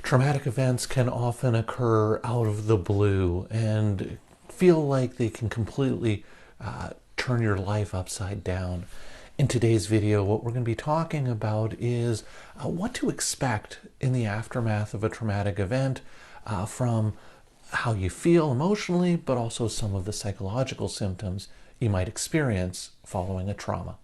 Traumatic events can often occur out of the blue and feel like they can completely turn your life upside down. In today's video, what we're going to be talking about is what to expect in the aftermath of a traumatic event from how you feel emotionally, but also some of the psychological symptoms you might experience following a trauma.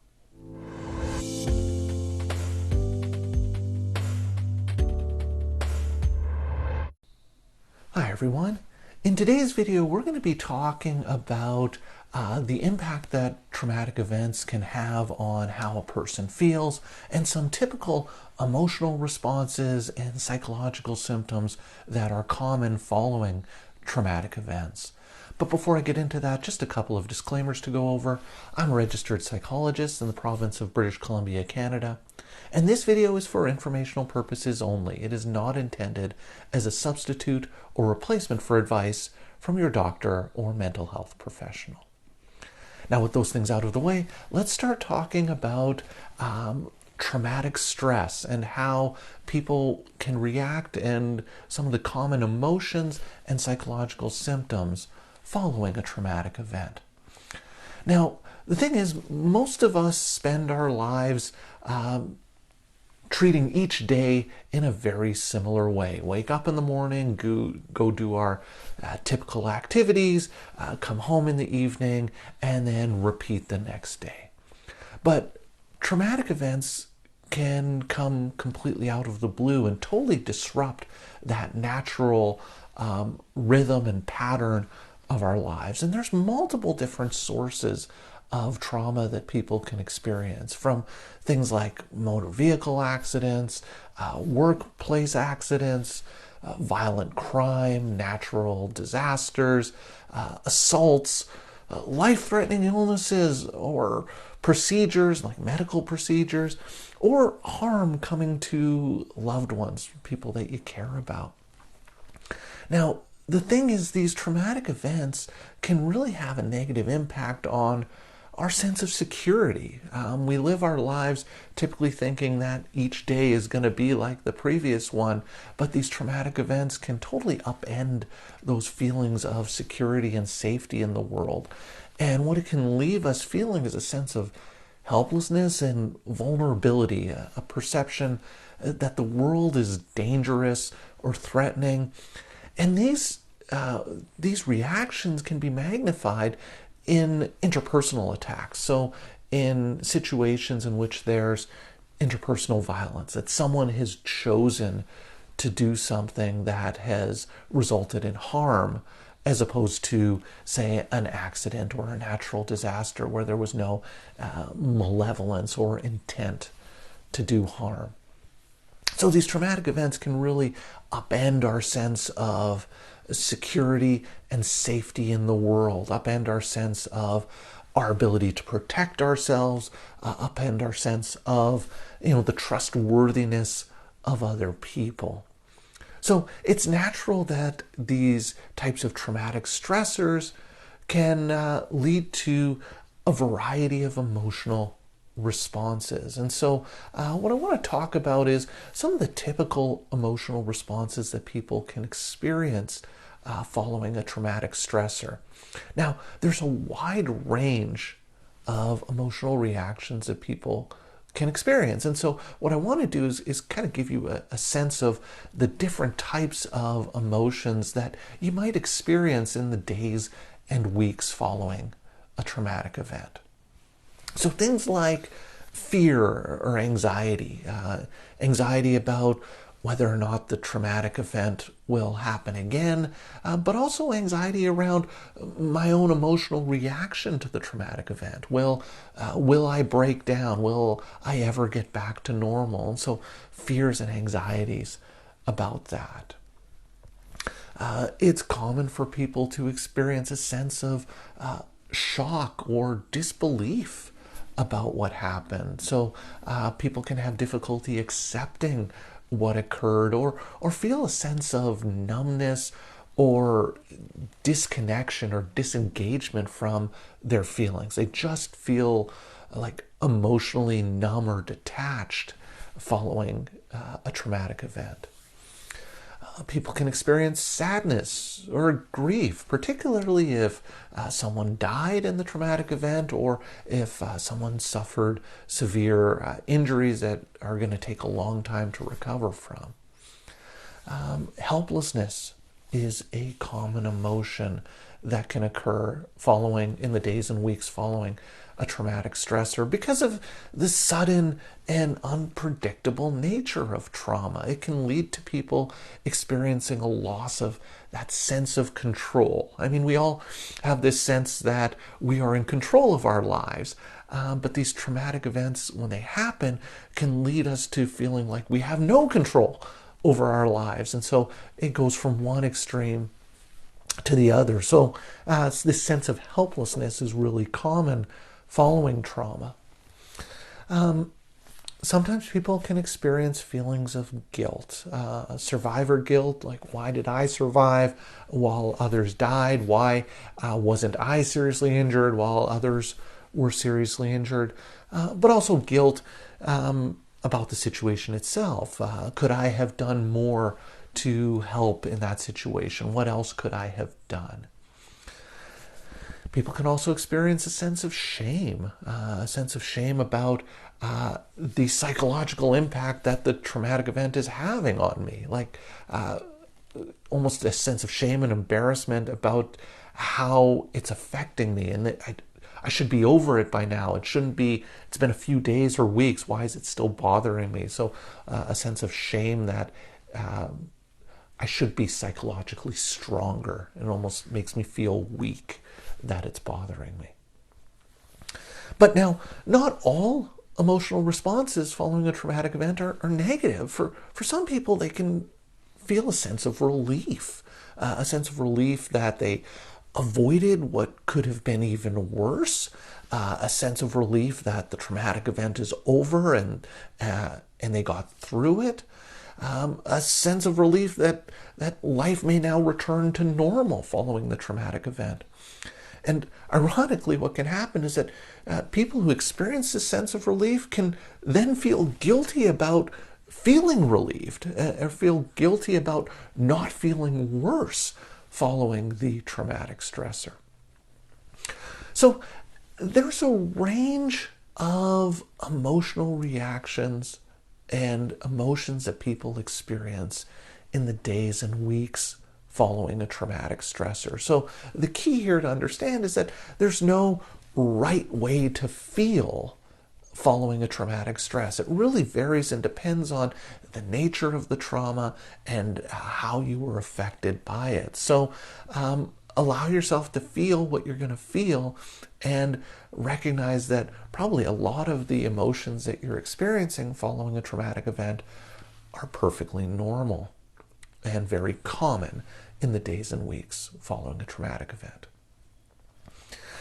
Hi everyone. In today's video, we're going to be talking about the impact that traumatic events can have on how a person feels and some typical emotional responses and psychological symptoms that are common following traumatic events. But before I get into that, just a couple of disclaimers to go over. I'm a registered psychologist in the province of British Columbia, Canada. And this video is for informational purposes only. It is not intended as a substitute or replacement for advice from your doctor or mental health professional. Now, with those things out of the way, let's start talking about traumatic stress and how people can react and some of the common emotions and psychological symptoms following a traumatic event. Now, the thing is, most of us spend our lives treating each day in a very similar way. Wake up in the morning, go do our typical activities, come home in the evening, and then repeat the next day. But traumatic events can come completely out of the blue and totally disrupt that natural rhythm and pattern of our lives. And there's multiple different sources of trauma that people can experience, from things like motor vehicle accidents, workplace accidents, violent crime, natural disasters, assaults, life-threatening illnesses, or procedures like medical procedures, or harm coming to loved ones, people that you care about. Now, the thing is, these traumatic events can really have a negative impact on our sense of security. We live our lives typically thinking that each day is going to be like the previous one, but these traumatic events can totally upend those feelings of security and safety in the world. And what it can leave us feeling is a sense of helplessness and vulnerability, a perception that the world is dangerous or threatening. And these reactions can be magnified in interpersonal attacks. So in situations in which there's interpersonal violence, that someone has chosen to do something that has resulted in harm, as opposed to, say, an accident or a natural disaster where there was no malevolence or intent to do harm. So these traumatic events can really upend our sense of security and safety in the world, upend our sense of our ability to protect ourselves, upend our sense of, the trustworthiness of other people. So it's natural that these types of traumatic stressors can lead to a variety of emotional responses. And so what I want to talk about is some of the typical emotional responses that people can experience following a traumatic stressor. Now, there's a wide range of emotional reactions that people can experience. And so what I want to do is kind of give you a sense of the different types of emotions that you might experience in the days and weeks following a traumatic event. So things like fear or anxiety, anxiety about whether or not the traumatic event will happen again, but also anxiety around my own emotional reaction to the traumatic event. Will I break down? Will I ever get back to normal? And so fears and anxieties about that. It's common for people to experience a sense of shock or disbelief about what happened. So people can have difficulty accepting what occurred, or feel a sense of numbness or disconnection or disengagement from their feelings. They just feel like emotionally numb or detached following a traumatic event. People can experience sadness or grief, particularly if someone died in the traumatic event or if someone suffered severe injuries that are going to take a long time to recover from. Helplessness is a common emotion that can occur in the days and weeks following a traumatic stressor because of the sudden and unpredictable nature of trauma. It can lead to people experiencing a loss of that sense of control. I mean, we all have this sense that we are in control of our lives, but these traumatic events, when they happen, can lead us to feeling like we have no control over our lives. And so it goes from one extreme to the other. So this sense of helplessness is really common following trauma. Sometimes people can experience feelings of guilt, survivor guilt, like why did I survive while others died? Why wasn't I seriously injured while others were seriously injured? But also guilt about the situation itself. Could I have done more to help in that situation? What else could I have done? People can also experience a sense of shame about the psychological impact that the traumatic event is having on me, like almost a sense of shame and embarrassment about how it's affecting me, and that I should be over it by now. It shouldn't be, it's been a few days or weeks, why is it still bothering me? So a sense of shame that I should be psychologically stronger. It almost makes me feel weak that it's bothering me. But now, not all emotional responses following a traumatic event are negative. For some people, they can feel a sense of relief, that they avoided what could have been even worse, a sense of relief that the traumatic event is over and they got through it, a sense of relief that life may now return to normal following the traumatic event. And ironically, what can happen is that people who experience this sense of relief can then feel guilty about feeling relieved, or feel guilty about not feeling worse following the traumatic stressor. So there's a range of emotional reactions and emotions that people experience in the days and weeks following a traumatic stressor. So the key here to understand is that there's no right way to feel following a traumatic stress. It really varies and depends on the nature of the trauma and how you were affected by it. So allow yourself to feel what you're going to feel and recognize that probably a lot of the emotions that you're experiencing following a traumatic event are perfectly normal and very common in the days and weeks following a traumatic event.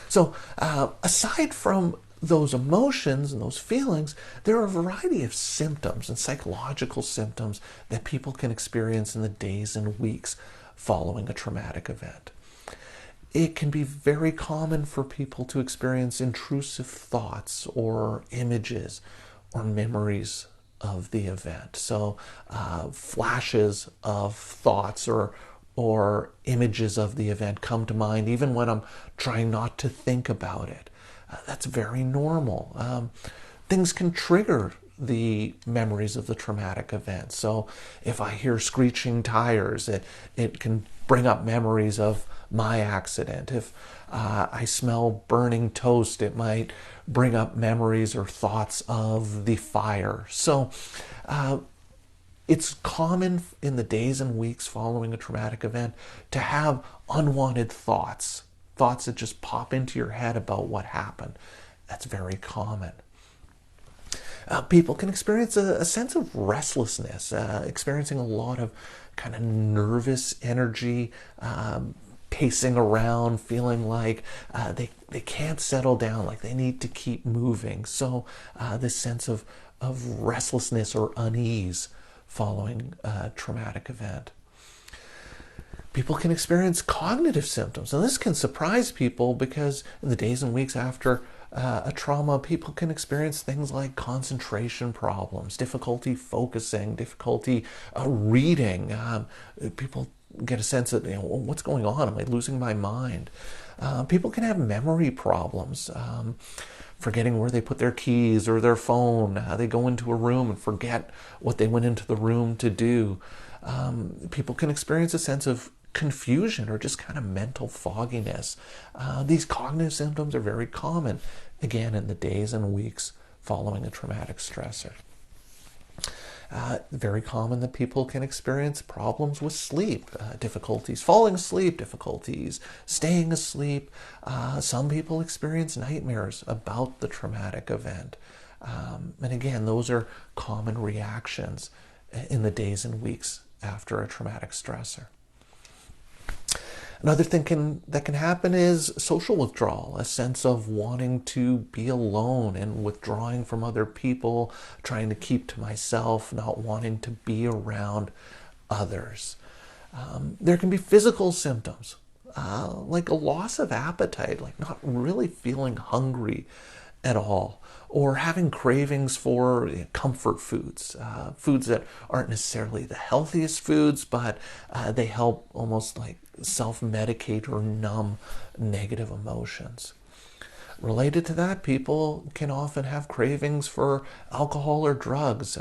So aside from those emotions and those feelings, there are a variety of symptoms and psychological symptoms that people can experience in the days and weeks following a traumatic event. It can be very common for people to experience intrusive thoughts or images or memories of the event. So flashes of thoughts or images of the event come to mind even when I'm trying not to think about it. That's very normal. Things can trigger the memories of the traumatic event. So if I hear screeching tires, it can bring up memories of my accident. If I smell burning toast, it might bring up memories or thoughts of the fire. So it's common in the days and weeks following a traumatic event to have unwanted thoughts that just pop into your head about what happened. That's very common. People can experience a sense of restlessness, experiencing a lot of kind of nervous energy, pacing around, feeling like they can't settle down, like they need to keep moving. So this sense of restlessness or unease following a traumatic event. People can experience cognitive symptoms, and this can surprise people because in the days and weeks after a trauma, people can experience things like concentration problems, difficulty focusing, difficulty reading. People get a sense that, what's going on? Am I losing my mind? People can have memory problems, forgetting where they put their keys or their phone. They go into a room and forget what they went into the room to do. People can experience a sense of confusion or just kind of mental fogginess. These cognitive symptoms are very common, again, in the days and weeks following a traumatic stressor. Very common that people can experience problems with sleep, difficulties falling asleep, difficulties staying asleep. Some people experience nightmares about the traumatic event. And again, those are common reactions in the days and weeks after a traumatic stressor. Another thing that can happen is social withdrawal, a sense of wanting to be alone and withdrawing from other people, trying to keep to myself, not wanting to be around others. There can be physical symptoms, like a loss of appetite, like not really feeling hungry at all, or having cravings for comfort foods, foods that aren't necessarily the healthiest foods, but they help almost like self-medicate or numb negative emotions. Related to that, people can often have cravings for alcohol or drugs.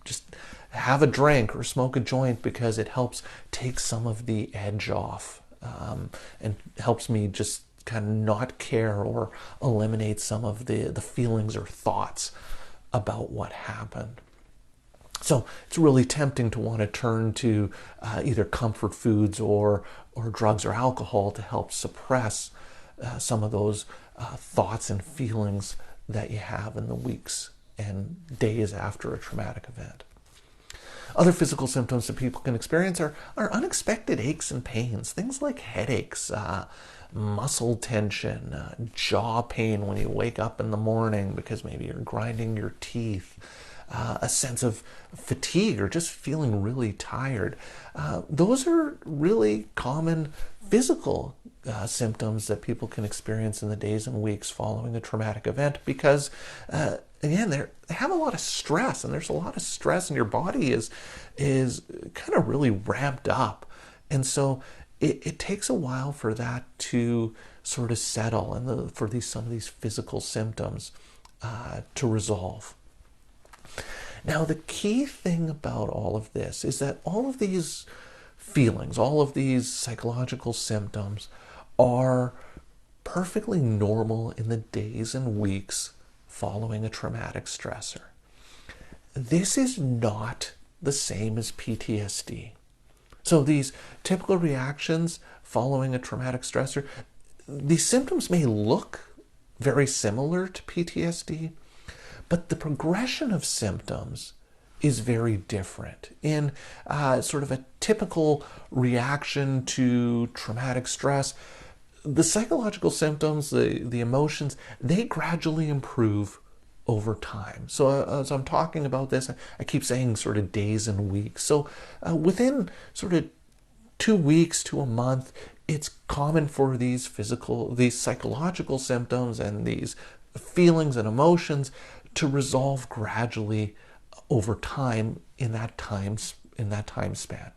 Just have a drink or smoke a joint because it helps take some of the edge off, and helps me just kind of not care or eliminate some of the feelings or thoughts about what happened. So it's really tempting to want to turn to either comfort foods or drugs or alcohol to help suppress some of those thoughts and feelings that you have in the weeks and days after a traumatic event. Other physical symptoms that people can experience are unexpected aches and pains, things like headaches, muscle tension, jaw pain when you wake up in the morning because maybe you're grinding your teeth, a sense of fatigue or just feeling really tired. Those are really common physical symptoms that people can experience in the days and weeks following a traumatic event because, again, they have a lot of stress, and there's a lot of stress, and your body is kind of really ramped up. And so it takes a while for that to sort of settle and for some of these physical symptoms to resolve. Now, the key thing about all of this is that all of these feelings, all of these psychological symptoms are perfectly normal in the days and weeks following a traumatic stressor. This is not the same as PTSD. So these typical reactions following a traumatic stressor, these symptoms may look very similar to PTSD, but the progression of symptoms is very different. In sort of a typical reaction to traumatic stress, the psychological symptoms, the emotions, they gradually improve over time. So as I'm talking about this, I keep saying sort of days and weeks. So within sort of 2 weeks to a month, it's common for these psychological symptoms and these feelings and emotions to resolve gradually over time in that time span.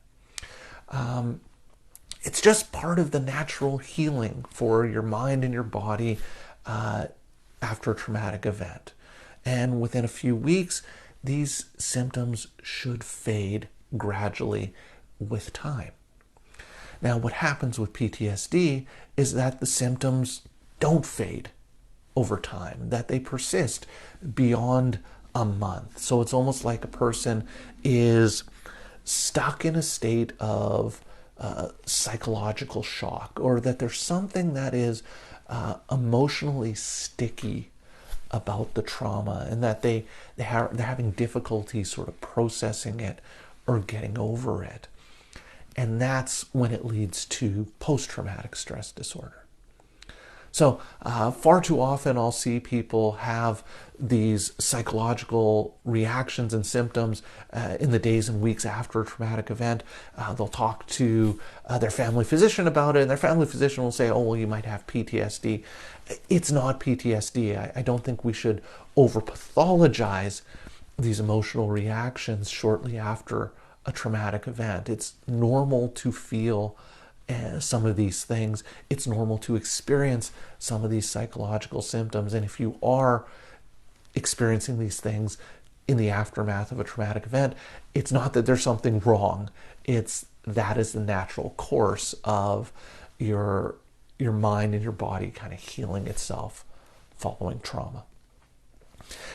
It's just part of the natural healing for your mind and your body after a traumatic event. And within a few weeks, these symptoms should fade gradually with time. Now, what happens with PTSD is that the symptoms don't fade over time, that they persist beyond a month. So it's almost like a person is stuck in a state of psychological shock, or that there's something that is emotionally sticky about the trauma, and that they're having difficulty sort of processing it or getting over it. And that's when it leads to post-traumatic stress disorder. So far too often I'll see people have these psychological reactions and symptoms in the days and weeks after a traumatic event. They'll talk to their family physician about it, and their family physician will say, oh, well, you might have PTSD. It's not PTSD. I don't think we should over-pathologize these emotional reactions shortly after a traumatic event. It's normal to feel some of these things. It's normal to experience some of these psychological symptoms. And if you are experiencing these things in the aftermath of a traumatic event, it's not that there's something wrong. It's that is the natural course of your mind and your body kind of healing itself following trauma.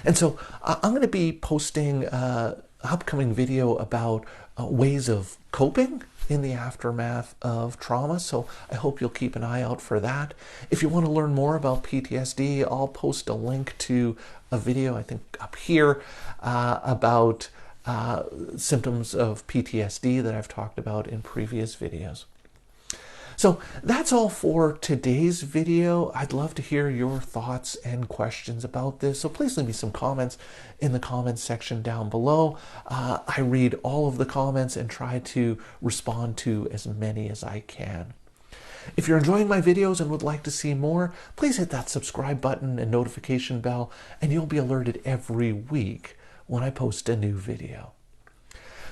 And so I'm going to be posting an upcoming video about ways of coping in the aftermath of trauma, so I hope you'll keep an eye out for that. If you want to learn more about PTSD, I'll post a link to a video, I think up here, about symptoms of PTSD that I've talked about in previous videos. So that's all for today's video. I'd love to hear your thoughts and questions about this. So please leave me some comments in the comments section down below. I read all of the comments and try to respond to as many as I can. If you're enjoying my videos and would like to see more, please hit that subscribe button and notification bell, and you'll be alerted every week when I post a new video.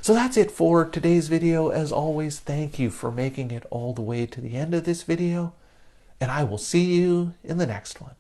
So that's it for today's video. As always, thank you for making it all the way to the end of this video, and I will see you in the next one.